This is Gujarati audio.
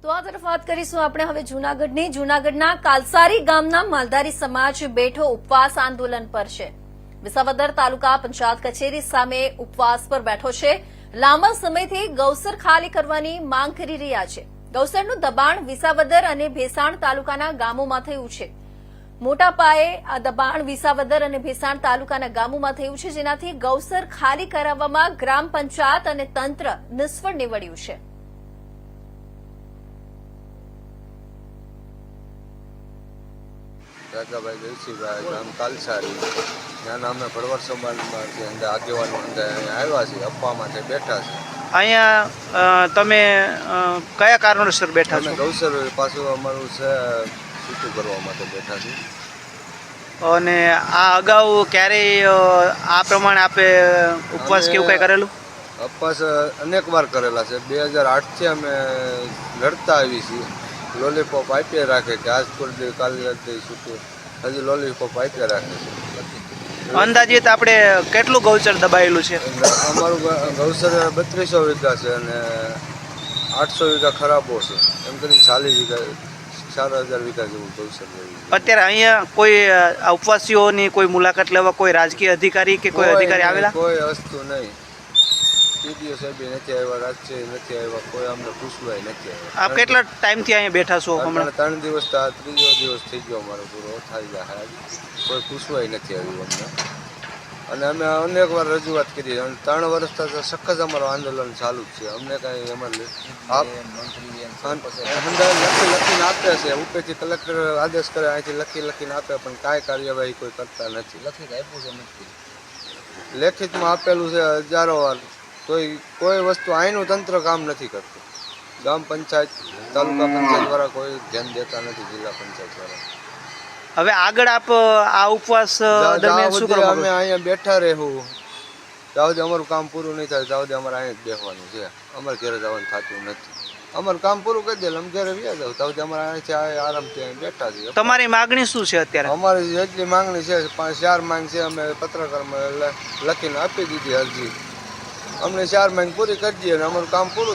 તો આ તરફ વાત કરીશું આપણે હવે જૂનાગઢની. જૂનાગઢના કાલસારી ગામના માલધારી સમાજ બેઠો ઉપવાસ આંદોલન પર છે. વિસાવદર તાલુકા પંચાયત કચેરી સામે ઉપવાસ પર બેઠો છે. લાંબા સમયથી ગૌસર ખાલી કરવાની માંગ કરી રહ્યા છે. ગૌસરનું દબાણ વિસાવદર અને ભેસાણ તાલુકાના ગામોમાં થયું છે. મોટા પાયે આ દબાણ વિસાવદર અને ભેસાણ તાલુકાના ગામોમાં થયું છે, જેનાથી ગૌસર ખાલી કરાવવામાં ગ્રામ પંચાયત અને તંત્ર નિષ્ફળ નીવડ્યું છે. રાજાભાઈ જયસિંહભાઈ ગામ કાલસારી ત્યાંના અમે ભરવાડ સમાજમાંથી અંદર આગેવાનો અંદર આવ્યા છીએ, આપવા માટે બેઠા છે. અહીંયા તમે કયા કારણોસર બેઠા છો? ગૌસર પાછું અમારું છે છૂટું કરવા માટે બેઠા છીએ. અને આ અગાઉ ક્યારેય આ પ્રમાણે આપે ઉપવાસ કેવું કઈ કરેલું? ઉપવાસ અનેક વાર કરેલા છે. 2008થી અમે લડતા આવી છીએ. લોલીપોપ આપ્યા રાખે કે આજ પર દે કાલે દે છૂટું, હજી લોલીપોપ આપ્યા રાખે છે. અંદાજિત આપણે કેટલું ગૌચર દબાયેલું છે? અમારું ગૌસર 3200 વીઘા છે અને 800 વીઘા ખરાબો છે. એમ કરીને 40 વીઘા 4000 વીઘા જેવું ગૌસર છે. અત્યારે અહીંયા કોઈ ઉપવાસીઓની કોઈ મુલાકાત લેવા કોઈ રાજકીય અધિકારી કે કોઈ અધિકારી આવેલા? કોઈ વસ્તુ નહીં. ટીડીઓ સાહેબ નથી આવ્યા, રાજ્ય નથી આવ્યા, કોઈ અમને પૂછવાય નથી આવ્યા. આપ કેટલા ટાઈમથી અહીંયા બેઠા છો? હમણાં 3 દિવસ તો ત્રીજો દિવસ થઈ ગયો અમારો પૂરો થઈ જાય. કોઈ પૂછવાય નથી આવ્યું અમને. અને અમે અનેક વાર રજૂઆત કરી અને 3 વર્ષથી સખત અમારું આંદોલન ચાલુ જ છે. અમને કાંઈ અમારે લખીને આપે છે, ઉપરથી કલેક્ટર આદેશ કરે, અહીંથી લખીને આપે, પણ કાંઈ કાર્યવાહી કોઈ કરતા નથી. લેખિતમાં આપેલું છે હજારો વાર, તોય કોઈ વસ્તુ અહીંનું તંત્ર કામ નથી કરતું. ગ્રામ પંચાયત તાલુકા પંચાયત વાળા કોઈ ધ્યાન દેતા નથી, જિલ્લા પંચાયત વાળા. હવે આગળ આપ આ ઉપવાસ દરમિયાન શું કરો? અમે અહીંયા બેઠા રહેવું ત્યાં સુધી અમારું કામ પૂરું નહીં થાય, ત્યાં સુધી અમારે અહીંયા જ બેસવાનું છે. અમારે ઘરે જવાનું થતું નથી. અમારું કામ પૂરું કરી દે અમે ઘરે વ્યા જાવ, ત્યાં સુધી અમારે અહીંયાથી આરામથી અહીં બેઠા છીએ. તમારી માગણી શું છે અત્યારે? અમારી જેટલી માંગણી છે 4 માંગ છે. અમે પત્રકારમાં લખીને આપી દીધી અરજી. અમને 4 માંગ પૂરી કરી દઈએ અને અમારું કામ પૂરું.